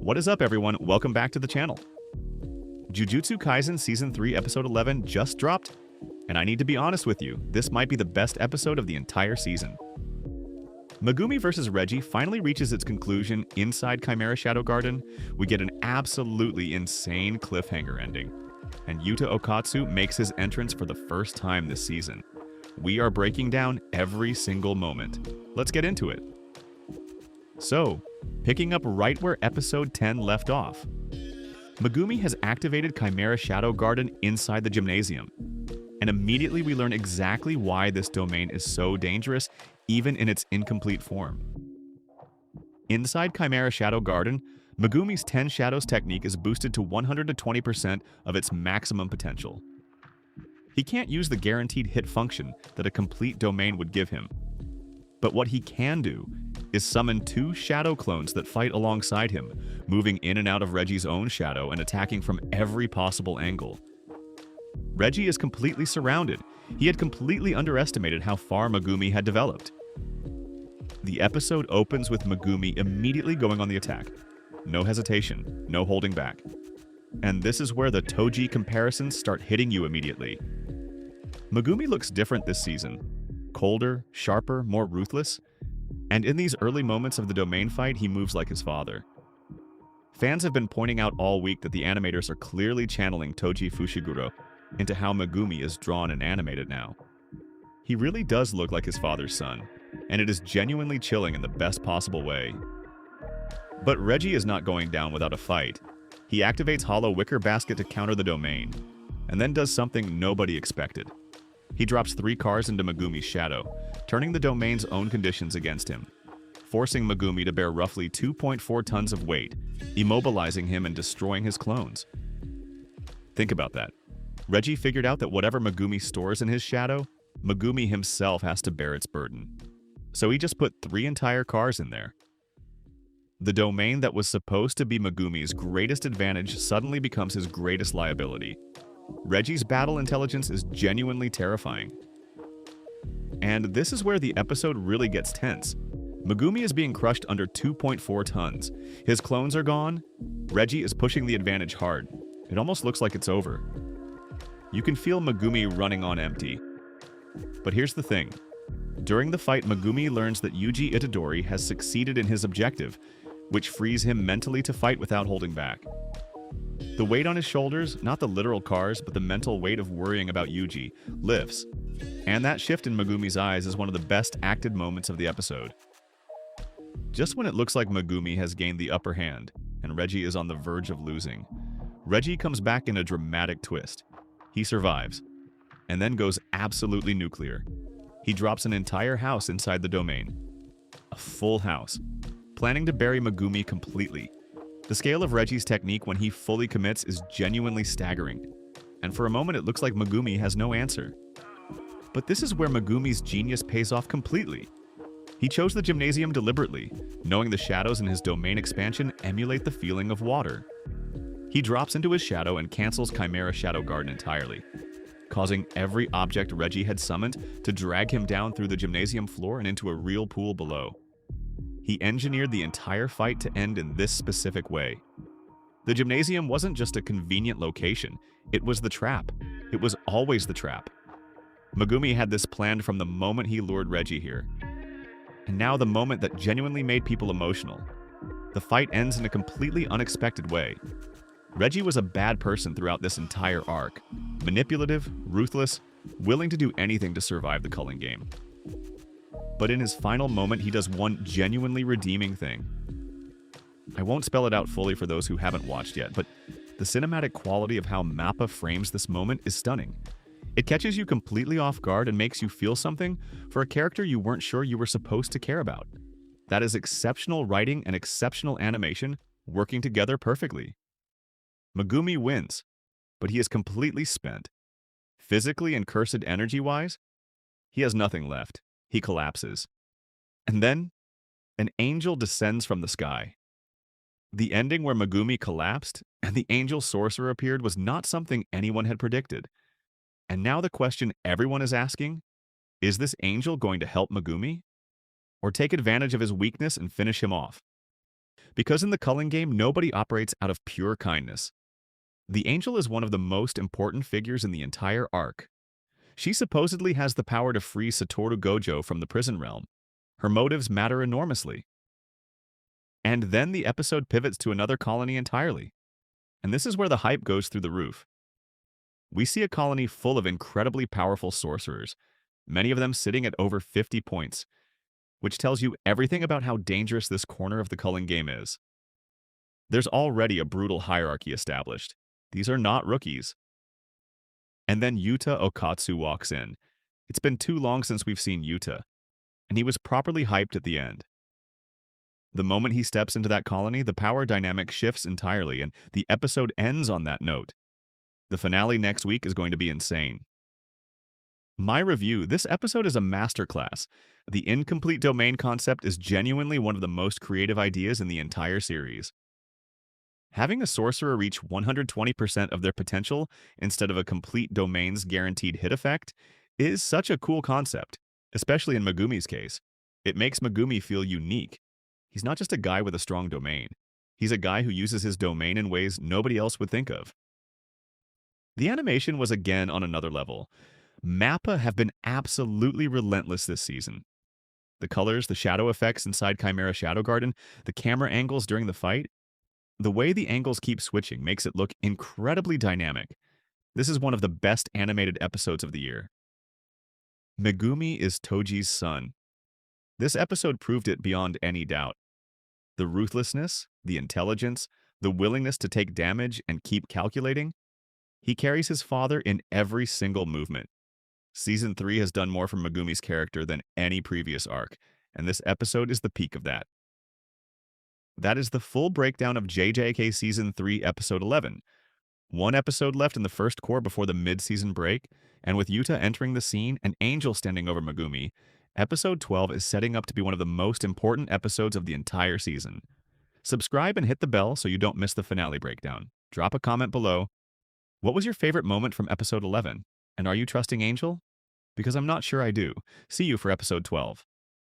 What is up, everyone? Welcome back to the channel. Jujutsu Kaisen Season 3 Episode 11 just dropped, and I need to be honest with you, this might be the best episode of the entire season. Megumi vs. Reggie finally reaches its conclusion inside Chimera Shadow Garden. We get an absolutely insane cliffhanger ending, and Yuta Okkotsu makes his entrance for the first time this season. We are breaking down every single moment. Let's get into it. So, picking up right where Episode 10 left off. Megumi has activated Chimera Shadow Garden inside the gymnasium, and immediately we learn exactly why this domain is so dangerous, even in its incomplete form. Inside Chimera Shadow Garden, Megumi's 10 Shadows technique is boosted to 120% of its maximum potential. He can't use the guaranteed hit function that a complete domain would give him, but what he can do is summon 2 shadow clones that fight alongside him, moving in and out of Reggie's own shadow and attacking from every possible angle. Reggie is completely surrounded. He had completely underestimated how far Megumi had developed. The episode opens with Megumi immediately going on the attack. No hesitation, no holding back. And this is where the Toji comparisons start hitting you immediately. Megumi looks different this season. Colder, sharper, more ruthless. And in these early moments of the domain fight, he moves like his father. Fans have been pointing out all week that the animators are clearly channeling Toji Fushiguro into how Megumi is drawn and animated now. He really does look like his father's son, and it is genuinely chilling in the best possible way. But Reggie is not going down without a fight. He activates Hollow Wicker Basket to counter the domain, and then does something nobody expected. He drops 3 cars into Megumi's shadow, turning the domain's own conditions against him, forcing Megumi to bear roughly 2.4 tons of weight, immobilizing him and destroying his clones. Think about that. Reggie figured out that whatever Megumi stores in his shadow, Megumi himself has to bear its burden. So he just put 3 entire cars in there. The domain that was supposed to be Megumi's greatest advantage suddenly becomes his greatest liability. Reggie's battle intelligence is genuinely terrifying. And this is where the episode really gets tense. Megumi is being crushed under 2.4 tons. His clones are gone. Reggie is pushing the advantage hard. It almost looks like it's over. You can feel Megumi running on empty. But here's the thing. During the fight, Megumi learns that Yuji Itadori has succeeded in his objective, which frees him mentally to fight without holding back. The weight on his shoulders, not the literal cars, but the mental weight of worrying about Yuji, lifts. And that shift in Megumi's eyes is one of the best acted moments of the episode. Just when it looks like Megumi has gained the upper hand, and Reggie is on the verge of losing, Reggie comes back in a dramatic twist. He survives, and then goes absolutely nuclear. He drops an entire house inside the domain. A full house, planning to bury Megumi completely. The scale of Reggie's technique when he fully commits is genuinely staggering, and for a moment it looks like Megumi has no answer. But this is where Megumi's genius pays off completely. He chose the gymnasium deliberately, knowing the shadows in his domain expansion emulate the feeling of water. He drops into his shadow and cancels Chimera Shadow Garden entirely, causing every object Reggie had summoned to drag him down through the gymnasium floor and into a real pool below. He engineered the entire fight to end in this specific way. The gymnasium wasn't just a convenient location, it was the trap. It was always the trap. Megumi had this planned from the moment he lured Reggie here. And now the moment that genuinely made people emotional. The fight ends in a completely unexpected way. Reggie was a bad person throughout this entire arc. Manipulative, ruthless, willing to do anything to survive the culling game. But in his final moment, he does one genuinely redeeming thing. I won't spell it out fully for those who haven't watched yet, but the cinematic quality of how Mappa frames this moment is stunning. It catches you completely off guard and makes you feel something for a character you weren't sure you were supposed to care about. That is exceptional writing and exceptional animation working together perfectly. Megumi wins, but he is completely spent. Physically and cursed energy-wise, he has nothing left. He collapses. And then, an angel descends from the sky. The ending where Megumi collapsed and the angel sorcerer appeared was not something anyone had predicted. And now the question everyone is asking, is this angel going to help Megumi? Or take advantage of his weakness and finish him off? Because in the culling game, nobody operates out of pure kindness. The Angel is one of the most important figures in the entire arc. She supposedly has the power to free Satoru Gojo from the prison realm. Her motives matter enormously. And then the episode pivots to another colony entirely. And this is where the hype goes through the roof. We see a colony full of incredibly powerful sorcerers, many of them sitting at over 50 points, which tells you everything about how dangerous this corner of the culling game is. There's already a brutal hierarchy established. These are not rookies. And then Yuta Okkotsu walks in. It's been too long since we've seen Yuta, and he was properly hyped at the end. The moment he steps into that colony, the power dynamic shifts entirely, and the episode ends on that note. The finale next week is going to be insane. My review, this episode is a masterclass. The incomplete domain concept is genuinely one of the most creative ideas in the entire series. Having a sorcerer reach 120% of their potential instead of a complete domain's guaranteed hit effect is such a cool concept, especially in Megumi's case. It makes Megumi feel unique. He's not just a guy with a strong domain. He's a guy who uses his domain in ways nobody else would think of. The animation was again on another level. MAPPA have been absolutely relentless this season. The colors, the shadow effects inside Chimera Shadow Garden, the camera angles during the fight, the way the angles keep switching makes it look incredibly dynamic. This is one of the best animated episodes of the year. Megumi is Toji's son. This episode proved it beyond any doubt. The ruthlessness, the intelligence, the willingness to take damage and keep calculating. He carries his father in every single movement. Season 3 has done more for Megumi's character than any previous arc, and this episode is the peak of that. That is the full breakdown of JJK Season 3, Episode 11. One episode left in the first core before the mid-season break, and with Yuta entering the scene and Angel standing over Megumi, Episode 12 is setting up to be one of the most important episodes of the entire season. Subscribe and hit the bell so you don't miss the finale breakdown. Drop a comment below. What was your favorite moment from Episode 11? And are you trusting Angel? Because I'm not sure I do. See you for Episode 12.